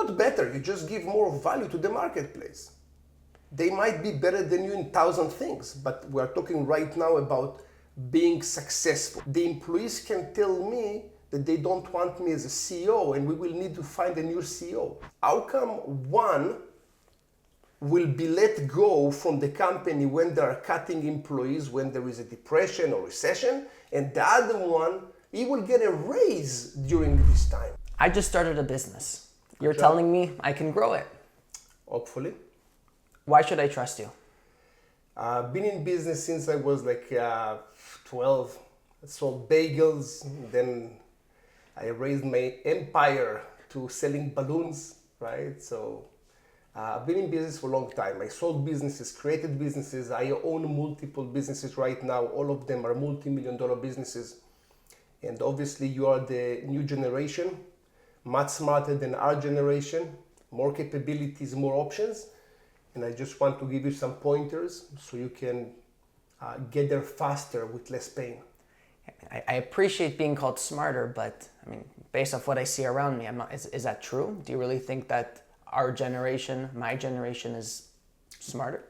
not better, you just give more value to the marketplace. They might be better than you in 1,000 things, but we're talking right now about being successful. The employees can tell me that they don't want me as a CEO and we will need to find a new CEO. How come one will be let go from the company when they are cutting employees, when there is a depression or recession, and the other one, he will get a raise during this time? I just started a business. You're telling me I can grow it. Hopefully. Why should I trust you? I've been in business since I was like 12. I sold bagels, then I raised my empire to selling balloons, right? So I've been in business for a long time. I sold businesses, created businesses. I own multiple businesses right now. All of them are multi-million-dollar businesses. And obviously you are the new generation, much smarter than our generation, more capabilities, more options. And I just want to give you some pointers so you can get there faster with less pain. I appreciate being called smarter, but I mean, based off what I see around me, I'm not. Is that true? Do you really think that our generation, my generation, is smarter?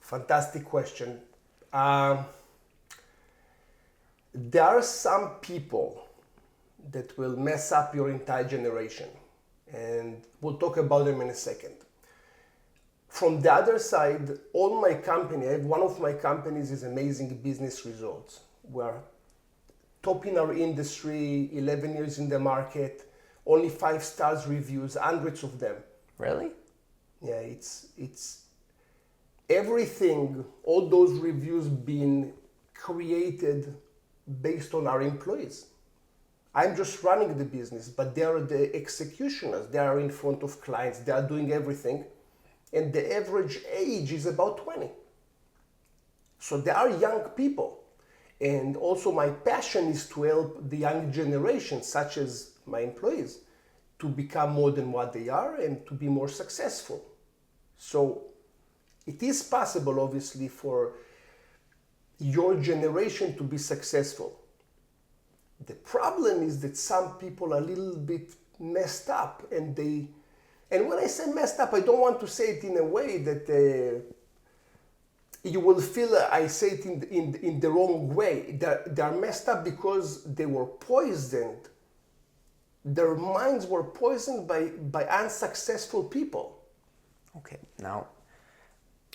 Fantastic question. There are some people that will mess up your entire generation, and we'll talk about them in a second. From the other side, one of my companies is Amazing Business Results. We're top in our industry, 11 years in the market, only 5 stars reviews, hundreds of them. Really? Yeah, it's everything, all those reviews being created based on our employees. I'm just running the business, but they are the executioners. They are in front of clients. They are doing everything. And the average age is about 20. So they are young people. And also my passion is to help the young generation, such as my employees, to become more than what they are and to be more successful. So it is possible, obviously, for your generation to be successful. The problem is that some people are a little bit messed up, and when I say messed up, I don't want to say it in a way that you will feel I say it in the wrong way. They are messed up because they were poisoned. Their minds were poisoned by unsuccessful people. Okay, now,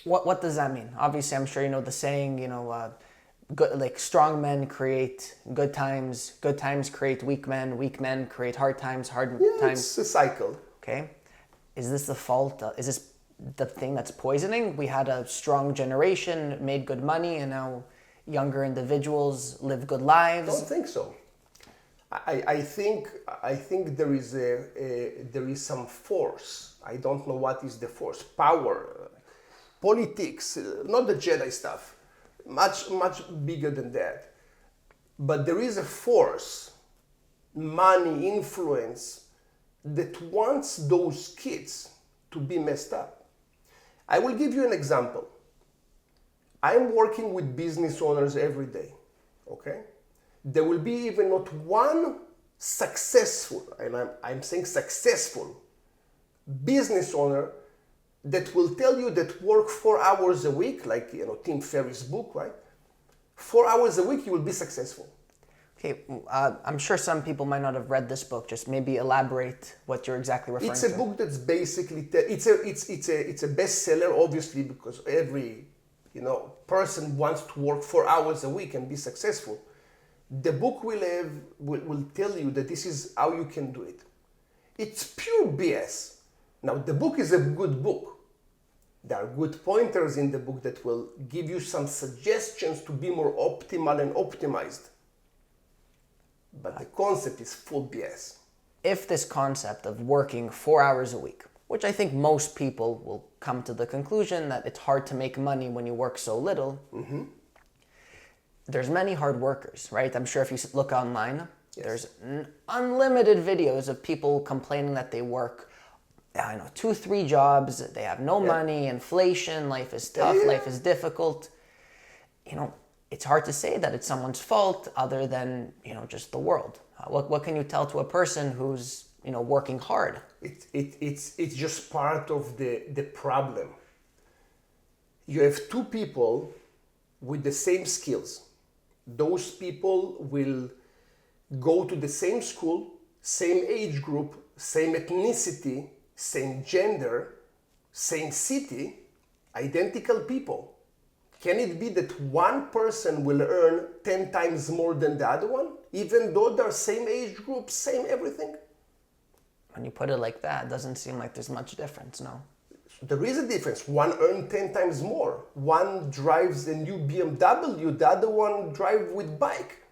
what does that mean? Obviously, I'm sure you know the saying, good, like strong men create good times create weak men create hard times. It's a cycle. Okay, is this the fault? Is this the thing that's poisoning? We had a strong generation, made good money, and now younger individuals live good lives. I don't think so. I think there is some force. I don't know what is the force. Power, politics, not the Jedi stuff. Much bigger than that. But there is a force, money, influence, that wants those kids to be messed up. I will give you an example. I'm working with business owners every day, okay? There will be even not one successful, and I'm saying successful, business owner that will tell you that work 4 hours a week, like Tim Ferriss' book, right? 4 hours a week, you will be successful. Okay, I'm sure some people might not have read this book. Just maybe elaborate what you're exactly referring to. It's a book that's basically it's a bestseller, obviously, because every person wants to work 4 hours a week and be successful. The book will tell you that this is how you can do it. It's pure BS. Now, the book is a good book. There are good pointers in the book that will give you some suggestions to be more optimal and optimized. But the concept is full BS. If this concept of working 4 hours a week, which I think most people will come to the conclusion that it's hard to make money when you work so little, there's many hard workers, right? I'm sure if you look online, there's unlimited videos of people complaining that they work 2-3 jobs, they have no money, inflation, life is tough, life is difficult. It's hard to say that it's someone's fault other than, just the world. What can you tell to a person who's working hard. It's just part of the problem. You have two people with the same skills. Those people will go to the same school, same age group, same ethnicity, same gender, same city, identical people. Can it be that one person will earn 10 times more than the other one, even though they're same age group, same everything? When you put it like that, it doesn't seem like there's much difference, no? There is a difference. One earns 10 times more. One drives a new BMW, the other one drives with bike.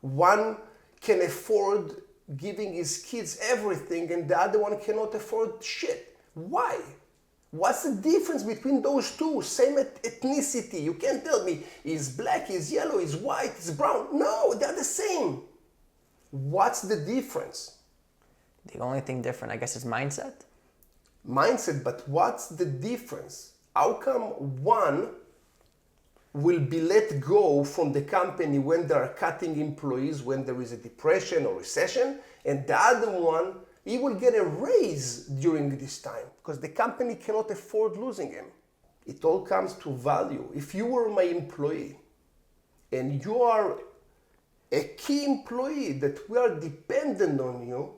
One can afford giving his kids everything and the other one cannot afford shit. Why? What's the difference between those two? Same ethnicity. You can't tell me he's black, he's yellow, he's white, he's brown. No, they're the same. What's the difference? The only thing different, I guess, is mindset. Mindset, but what's the difference? How come one will be let go from the company when they are cutting employees, when there is a depression or recession, and the other one, he will get a raise during this time because the company cannot afford losing him. It all comes to value. If you were my employee and you are a key employee that we are dependent on you,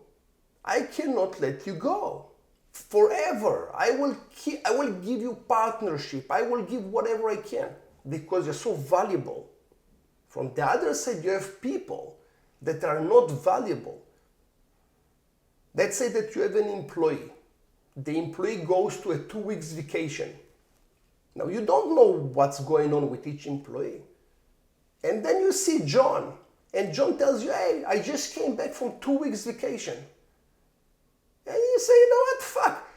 I cannot let you go. Forever. I will give you partnership. I will give whatever I can because you're so valuable. From the other side, you have people that are not valuable. Let's say that you have an employee. The employee goes to a 2 weeks vacation. Now, you don't know what's going on with each employee. And then you see John, and John tells you, hey, I just came back from 2 weeks vacation. And you say, you know what, fuck,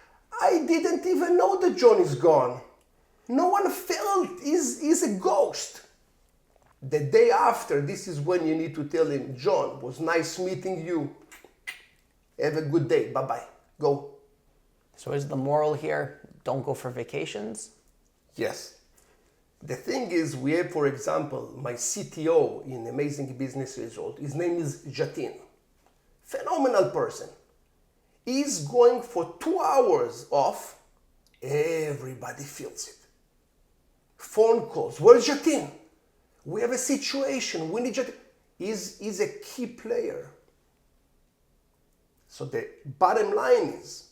I didn't even know that John is gone. No one felt he's a ghost. The day after, this is when you need to tell him, John, was nice meeting you. Have a good day, bye-bye, go. So is the moral here, don't go for vacations? Yes. The thing is, we have, for example, my CTO in Amazing Business Result. His name is Jatin. Phenomenal person. He's going for 2 hours off. Everybody feels it. Phone calls. Where's Jatin? We have a situation. We need Jatin. He's a key player. So the bottom line is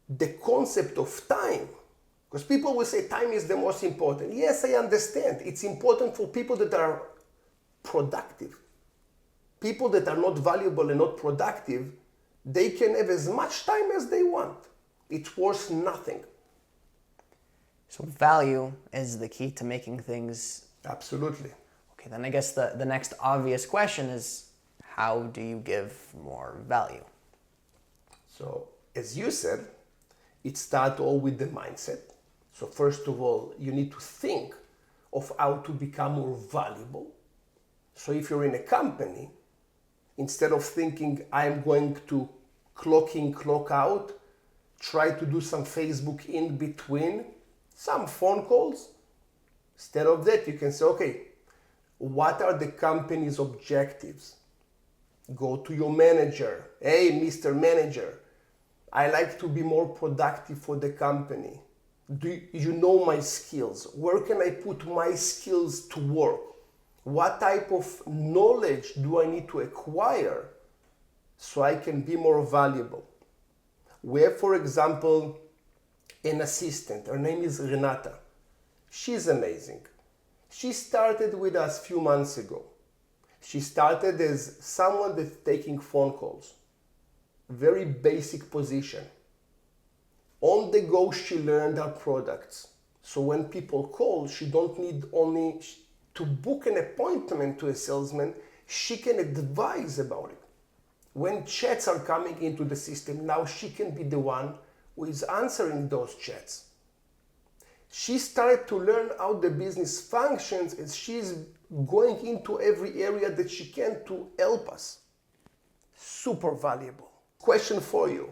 the concept of time. Because people will say time is the most important. Yes, I understand. It's important for people that are productive. People that are not valuable and not productive, they can have as much time as they want. It's worth nothing. So value is the key to making things... Absolutely. Okay, then I guess the next obvious question is, how do you give more value? So, as you said, it starts all with the mindset. So first of all, you need to think of how to become more valuable. So if you're in a company, instead of thinking, I'm going to clock in, clock out, try to do some Facebook in between, some phone calls. Instead of that, you can say, okay, what are the company's objectives? Go to your manager. Hey, Mr. Manager, I like to be more productive for the company. Do you know my skills? Where can I put my skills to work? What type of knowledge do I need to acquire so I can be more valuable? We have, for example, an assistant. Her name is Renata. She's amazing. She started with us a few months ago. She started as someone that's taking phone calls. Very basic position. On the go, she learned our products. So when people call, she don't need only to book an appointment to a salesman, she can advise about it. When chats are coming into the system, now she can be the one who is answering those chats. She started to learn how the business functions and she's going into every area that she can to help us. Super valuable. Question for you.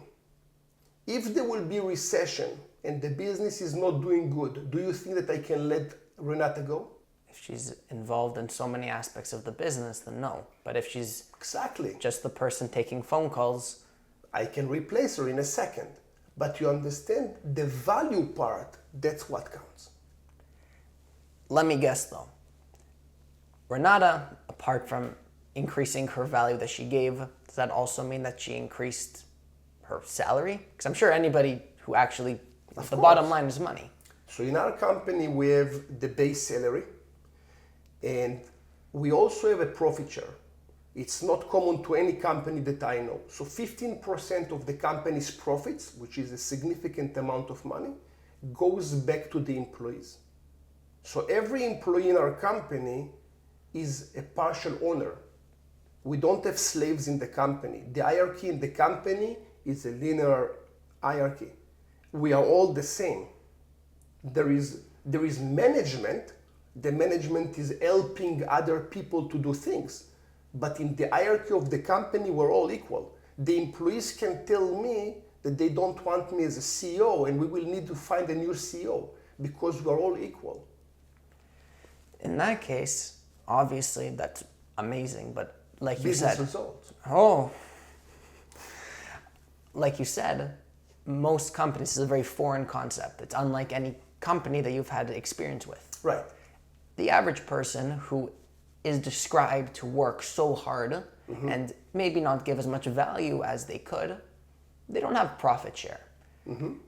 If there will be recession and the business is not doing good, do you think that I can let Renata go? If she's involved in so many aspects of the business, then no. But if she's Exactly. just the person taking phone calls, I can replace her in a second. But you understand the value part, that's what counts. let me guess though. Renata, apart from increasing her value that she gave, does that also mean that she increased her salary? Because I'm sure anybody who actually, the bottom line is money. So in our company, we have the base salary and we also have a profit share. It's not common to any company that I know. So 15% of the company's profits, which is a significant amount of money, goes back to the employees. So every employee in our company is a partial owner. We don't have slaves in the company. The hierarchy in the company is a linear hierarchy. We are all the same. There is management. The management is helping other people to do things. But in the hierarchy of the company, we're all equal. The employees can tell me that they don't want me as a CEO and we will need to find a new CEO because we're all equal. In that case, obviously that's amazing, but like you Business said, results. like you said, most companies, this is a very foreign concept. It's unlike any company that you've had experience with. Right. The average person who is described to work so hard and maybe not give as much value as they could, they don't have profit share. I'm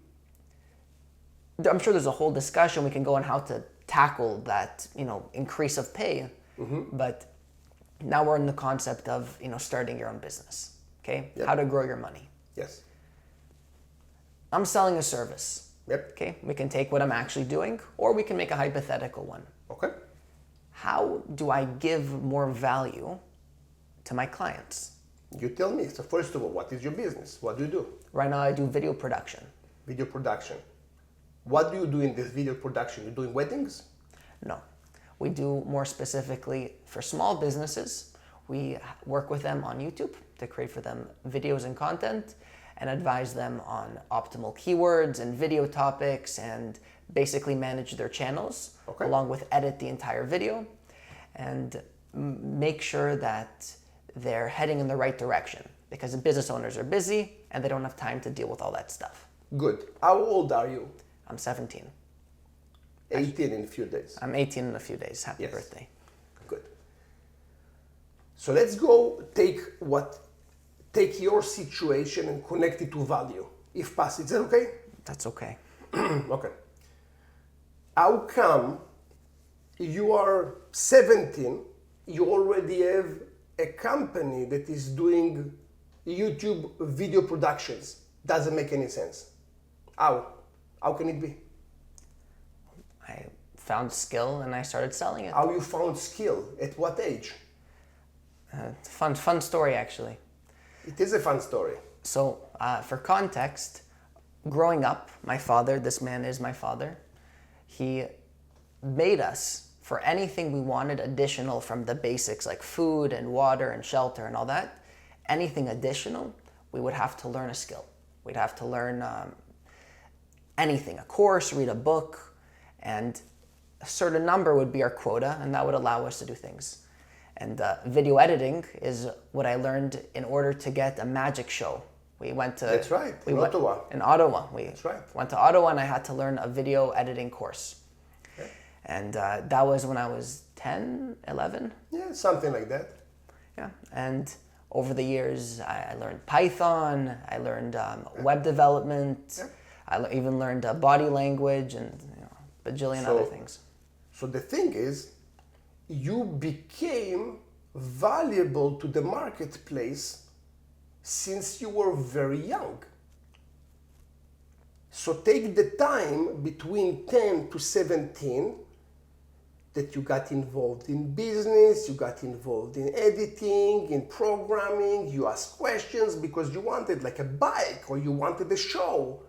sure there's a whole discussion we can go on how to tackle that, increase of pay. But now we're in the concept of, starting your own business. Okay? Yep. How to grow your money. Yes. I'm selling a service. Yep. Okay? We can take what I'm actually doing, or we can make a hypothetical one. Okay. How do I give more value to my clients? You tell me. So first of all, what is your business? What do you do? Right now I do video production. Video production. What do you do in this video production? You're doing weddings? No. We do more specifically for small businesses. We work with them on YouTube to create for them videos and content and advise them on optimal keywords and video topics and basically manage their channels along with edit the entire video and make sure that they're heading in the right direction because the business owners are busy and they don't have time to deal with all that stuff. Good. How old are you? I'm 17. 18 in a few days. I'm 18 in a few days. Happy birthday. Good. So let's go take your situation and connect it to value, if possible. Is that okay? That's okay. Okay. How come you are 17, you already have a company that is doing YouTube video productions? Doesn't make any sense. How? How can it be? I found skill and I started selling it. How you found skill? At what age? Fun story actually. It is a fun story. So for context, growing up, my father, this man is my father, he made us, for anything we wanted additional from the basics like food and water and shelter and all that, anything additional, we would have to learn a skill. We'd have to learn anything, a course, read a book, and a certain number would be our quota, and that would allow us to do things. And video editing is what I learned in order to get a magic show. We went to... That's right, Ottawa. In Ottawa. That's right. Went to Ottawa and I had to learn a video editing course. Okay. And that was when I was 10, 11. Yeah, something like that. Yeah, and over the years I learned Python, I learned web development, I even learned body language and bajillion other things. So the thing is, you became valuable to the marketplace since you were very young. So take the time between 10 to 17 that you got involved in business, you got involved in editing, in programming, you asked questions because you wanted like a bike or you wanted a show.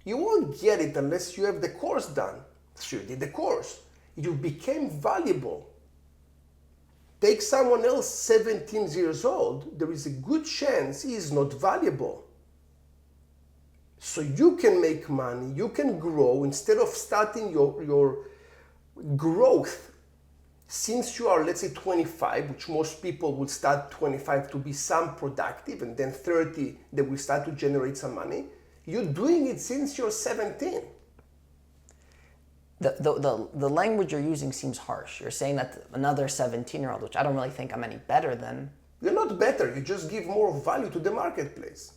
You won't get it unless you have the course done. So you did the course. You became valuable. Take someone else 17 years old, there is a good chance he is not valuable. So you can make money, you can grow instead of starting your growth since you are, let's say, 25, which most people will start 25 to be some productive, and then 30, they will start to generate some money. You're doing it since you're 17. The language you're using seems harsh. You're saying that another 17-year-old, which I don't really think I'm any better than. You're not better, you just give more value to the marketplace.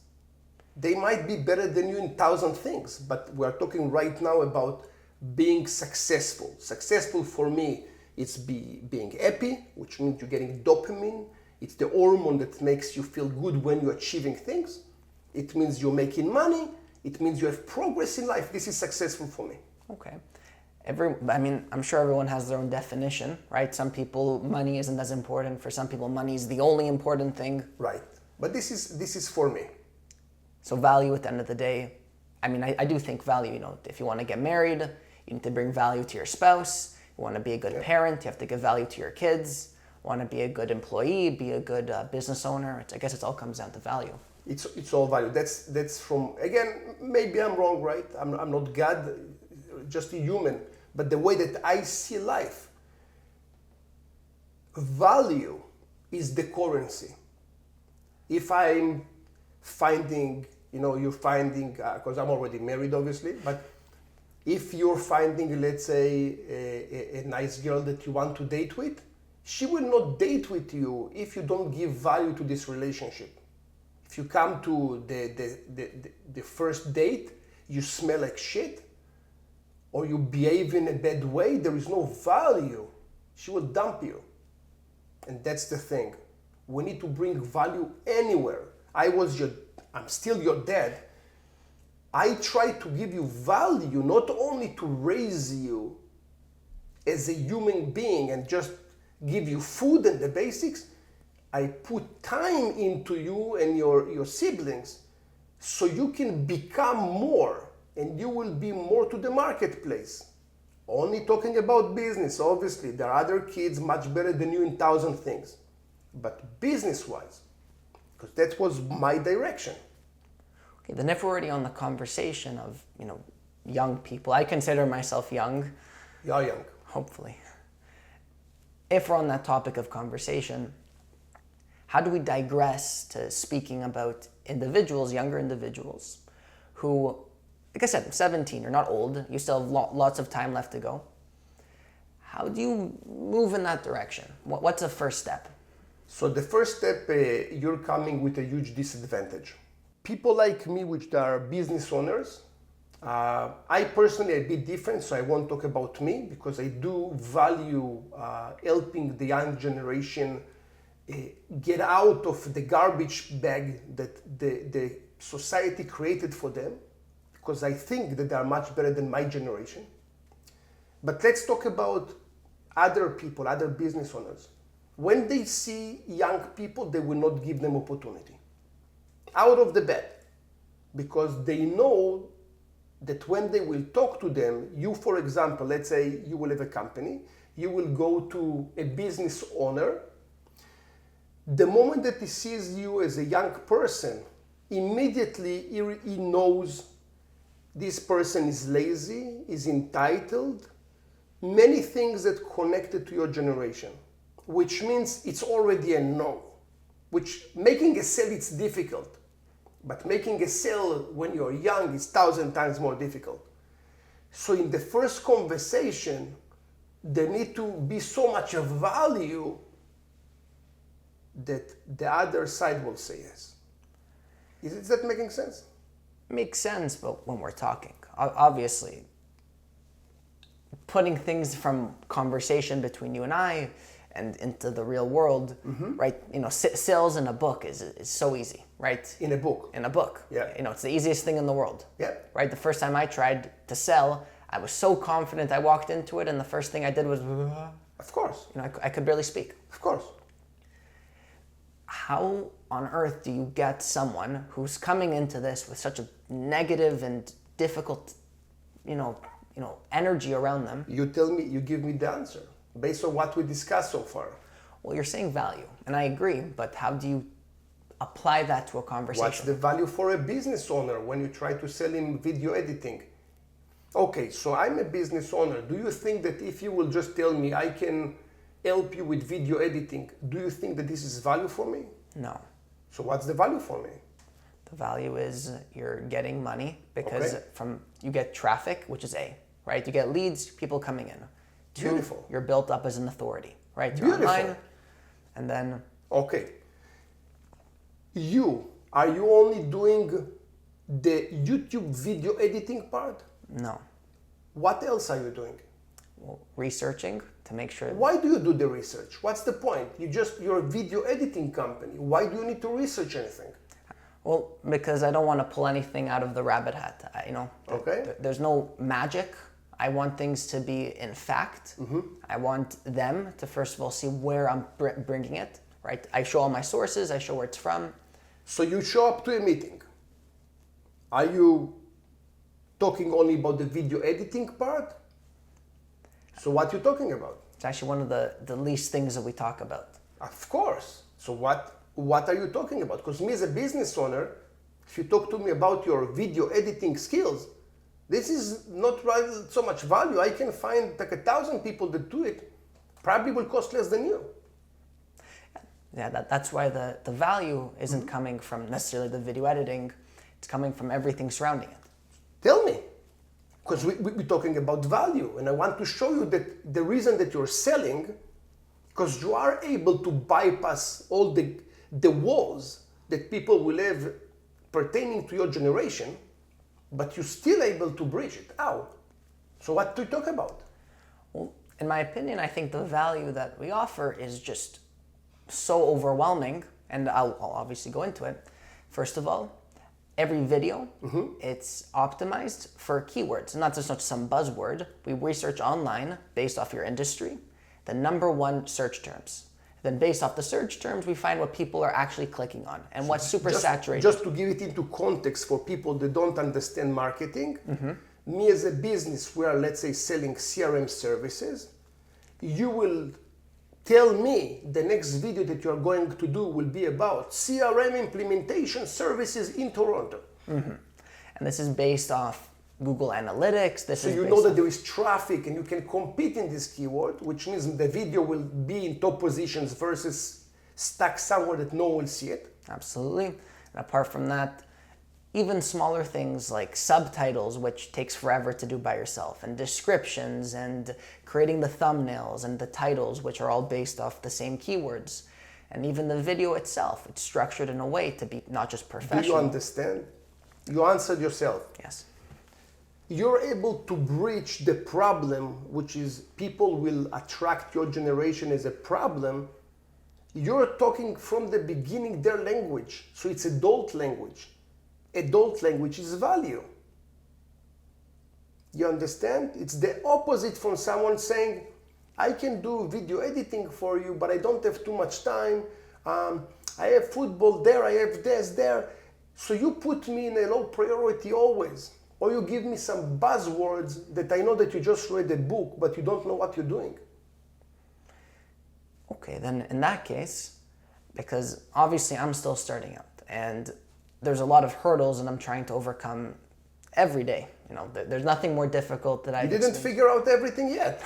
They might be better than you in 1,000 things, but we're talking right now about being successful. Successful for me, it's being happy, which means you're getting dopamine. It's the hormone that makes you feel good when you're achieving things. It means you're making money. It means you have progress in life. This is successful for me. Okay. I'm sure everyone has their own definition, right? Some people, money isn't as important. For some people, money is the only important thing. Right. But this is for me. So value at the end of the day, I do think value, if you want to get married, you need to bring value to your spouse. You want to be a good parent, you have to give value to your kids. You want to be a good employee, be a good business owner. I guess it all comes down to value. It's all value. That's from, again, maybe I'm wrong, right? I'm not God, just a human. But the way that I see life, value is the currency. If I'm finding, you're finding, because I'm already married, obviously, but if you're finding, let's say, a nice girl that you want to date with, she will not date with you if you don't give value to this relationship. If you come to the first date, you smell like shit, or you behave in a bad way, there is no value, she will dump you. And that's the thing. We need to bring value anywhere. I'm still your dad. I try to give you value, not only to raise you as a human being and just give you food and the basics. I put time into you and your siblings so you can become more and you will be more to the marketplace. Only talking about business, obviously. There are other kids much better than you in 1,000 things. But business-wise, because that was my direction. Okay, then if we're already on the conversation of, young people, I consider myself young. You're young. Hopefully. If we're on that topic of conversation, how do we digress to speaking about individuals, younger individuals, who, like I said, 17, you're not old, you still have lots of time left to go. How do you move in that direction? What's the first step? So the first step, you're coming with a huge disadvantage. People like me, which are business owners, I personally a bit different, so I won't talk about me because I do value helping the young generation get out of the garbage bag that the society created for them, because I think that they are much better than my generation. But let's talk about other people, other business owners. When they see young people, they will not give them opportunity. Out of the bat, because they know that when they will talk to them, you, for example, let's say you will have a company, you will go to a business owner. The moment that he sees you as a young person, immediately he knows this person is lazy, is entitled, many things that connected to your generation, which means it's already a no, which making a sale, it's difficult. But making a sale when you're young is 1,000 times more difficult. So in the first conversation, there need to be so much of value that the other side will say yes. Is that making sense? Makes sense, but when we're talking, obviously, putting things from conversation between you and I and into the real world, right? Sales in a book is so easy, right? In a book. In a book. Yeah. It's the easiest thing in the world. Yeah. Right? The first time I tried to sell, I was so confident. I walked into it, and the first thing I did was, of course. I could barely speak. Of course. How on earth do you get someone who's coming into this with such a negative and difficult, energy around them? You tell me, you give me the answer based on what we discussed so far. Well, you're saying value, and I agree, but how do you apply that to a conversation? What's the value for a business owner when you try to sell him video editing? Okay, so I'm a business owner. Do you think that if you will just tell me I can help you with video editing, do you think that this is value for me? No. So what's the value for me? The value is you're getting money because Okay. you get traffic, which is A, right? You get leads, people coming in. Two, Beautiful. you're built up as an authority, right? You're Beautiful. online, and then Okay. Are you only doing the YouTube video editing part? no. What else are you doing? Well, researching to make sure. Why do you do the research? What's the point? You're a video editing company. Why do you need to research anything? Well, because I don't want to pull anything out of the rabbit hat. There's no magic. I want things to be in fact. I want them to first of all see where I'm bringing it, right? I show all my sources. I show where it's from. So you show up to a meeting. Are you talking only about the video editing part? So what are you talking about? It's actually one of the least things that we talk about. Of course. So what are you talking about? Because me as a business owner, if you talk to me about your video editing skills, this is not so much value. I can find like 1,000 people that do it. Probably will cost less than you. Yeah, that's why the value isn't coming from necessarily the video editing. It's coming from everything surrounding it. Tell me. Because we're talking about value. And I want to show you that the reason that you're selling, because you are able to bypass all the walls that people will have pertaining to your generation, but you're still able to bridge it. How? So what do you talk about? Well, in my opinion, I think the value that we offer is just so overwhelming, and I'll obviously go into it. First of all, every video, it's optimized for keywords, not just some buzzword. We research online based off your industry, the #1 search terms. Then based off the search terms, we find what people are actually clicking on and what's super saturated. Just to give it into context for people that don't understand marketing, me as a business, we are, let's say, selling CRM services. You will tell me the next video that you're going to do will be about CRM implementation services in Toronto. And this is based off Google Analytics. So you know that there is traffic and you can compete in this keyword, which means the video will be in top positions versus stuck somewhere that no one will see it. Absolutely. And apart from that, even smaller things like subtitles, which takes forever to do by yourself, and descriptions, and creating the thumbnails and the titles, which are all based off the same keywords. And even the video itself, it's structured in a way to be not just professional. Do you understand? You answered yourself. Yes. You're able to breach the problem, which is people will attract your generation as a problem. You're talking from the beginning their language. So it's adult language. Adult language is value. You understand? It's the opposite from someone saying, I can do video editing for you, but I don't have too much time. I have football there, I have this there. So you put me in a low priority always. Or you give me some buzzwords that I know that you just read a book, but you don't know what you're doing. Okay, then in that case, because obviously I'm still starting out, and there's a lot of hurdles and I'm trying to overcome every day. There's nothing more difficult that I've experienced. Figure out everything yet.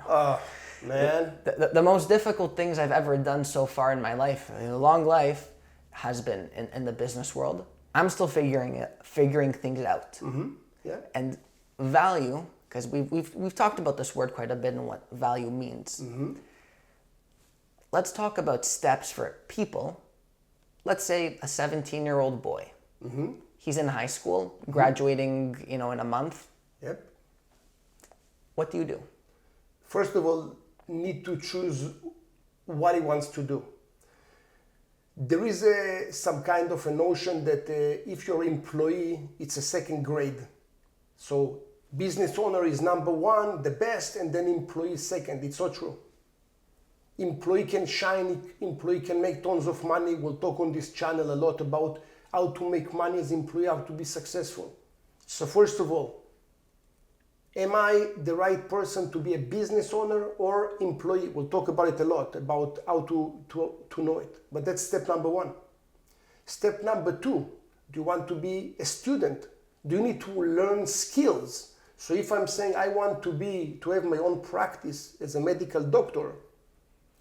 Oh, man. The most difficult things I've ever done so far in my life, a long life, has been in the business world. I'm still figuring things out. Mm-hmm. Yeah. And value, because we've talked about this word quite a bit and what value means. Mm-hmm. Let's talk about steps for people. Let's say a 17-year-old boy. Mm-hmm. He's in high school, graduating, in a month. Yep. What do you do? First of all, need to choose what he wants to do. There is some kind of a notion that if you're an employee, it's a second grade. So business owner is #1, the best, and then employee second. It's not true. Employee can shine, employee can make tons of money. We'll talk on this channel a lot about how to make money as employee, how to be successful. So first of all, am I the right person to be a business owner or employee? We'll talk about it a lot, about how to know it. But that's step #1. Step #2, do you want to be a student? Do you need to learn skills? So if I'm saying I want to have my own practice as a medical doctor,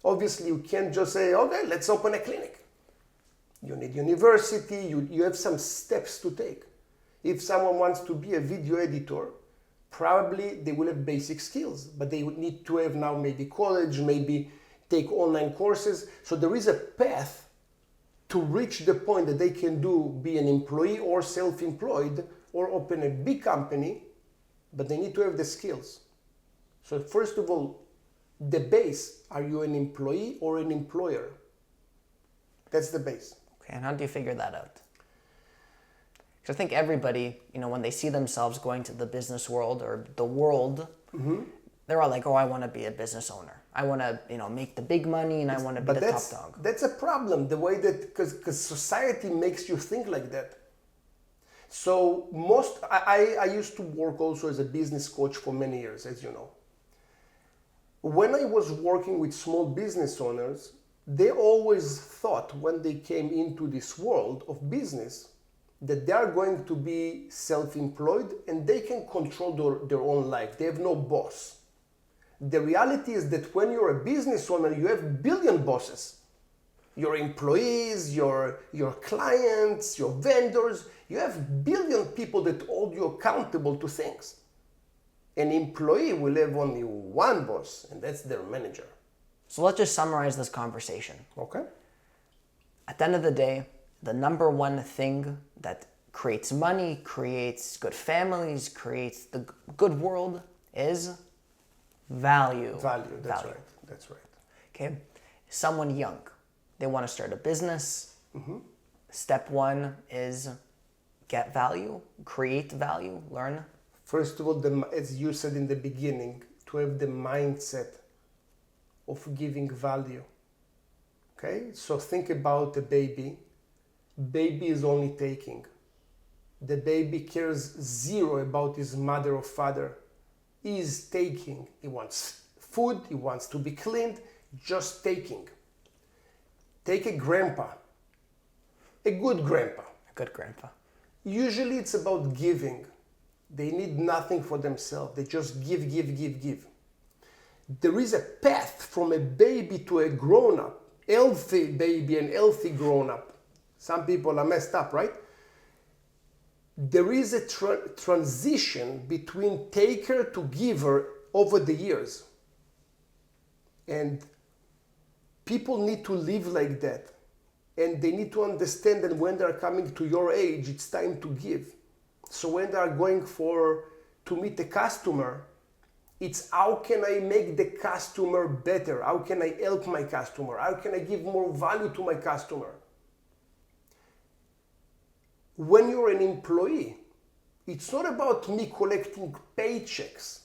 Obviously, you can't just say, okay, let's open a clinic. You need university, you have some steps to take. If someone wants to be a video editor, probably they will have basic skills, but they would need to have now maybe college, maybe take online courses. So there is a path to reach the point that they can be an employee or self-employed or open a big company, but they need to have the skills. So first of all, the base, are you an employee or an employer? That's the base. Okay, and how do you figure that out? Because I think everybody, when they see themselves going to the business world or the world, they're all like, oh, I want to be a business owner. I want to, make the big money and I want to be the top dog. That's a problem, the way that, because society makes you think like that. So I used to work also as a business coach for many years, as you know. When I was working with small business owners, they always thought when they came into this world of business that they are going to be self-employed and they can control their own life. They have no boss. The reality is that when you're a business owner, you have billion bosses. Your employees, your clients, your vendors, you have billion people that hold you accountable to things. An employee will have only one boss, and that's their manager. So let's just summarize this conversation. Okay. At the end of the day, the number one thing that creates money, creates good families, creates the good world is value. Value, that's right. That's right. Okay. Someone young, they want to start a business. Step one is get value, create value, learn. First of all, as you said in the beginning, to have the mindset of giving value. Okay? So think about a baby. Baby is only taking. The baby cares zero about his mother or father. He is taking. He wants food, he wants to be cleaned, just taking. Take a grandpa, a good grandpa. A good grandpa. Usually it's about giving. They need nothing for themselves. They just give, give, give, give. There is a path from a baby to a grown-up, healthy baby and healthy grown-up. Some people are messed up, right? There is a transition between taker to giver over the years. And people need to live like that. And they need to understand that when they're coming to your age, it's time to give. So when they are going to meet a customer, it's how can I make the customer better? How can I help my customer? How can I give more value to my customer? When you're an employee, it's not about me collecting paychecks.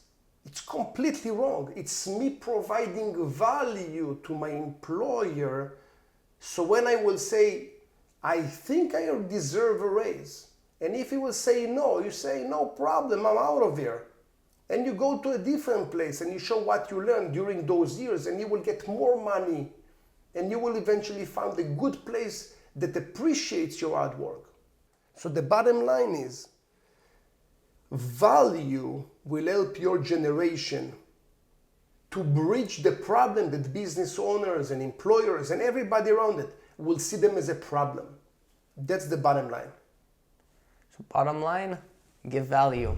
It's completely wrong. It's me providing value to my employer. So when I will say, I think I deserve a raise, and if he will say no, you say, no problem, I'm out of here. And you go to a different place and you show what you learned during those years and you will get more money and you will eventually find a good place that appreciates your hard work. So the bottom line is, value will help your generation to bridge the problem that business owners and employers and everybody around it will see them as a problem. That's the bottom line. So bottom line, give value.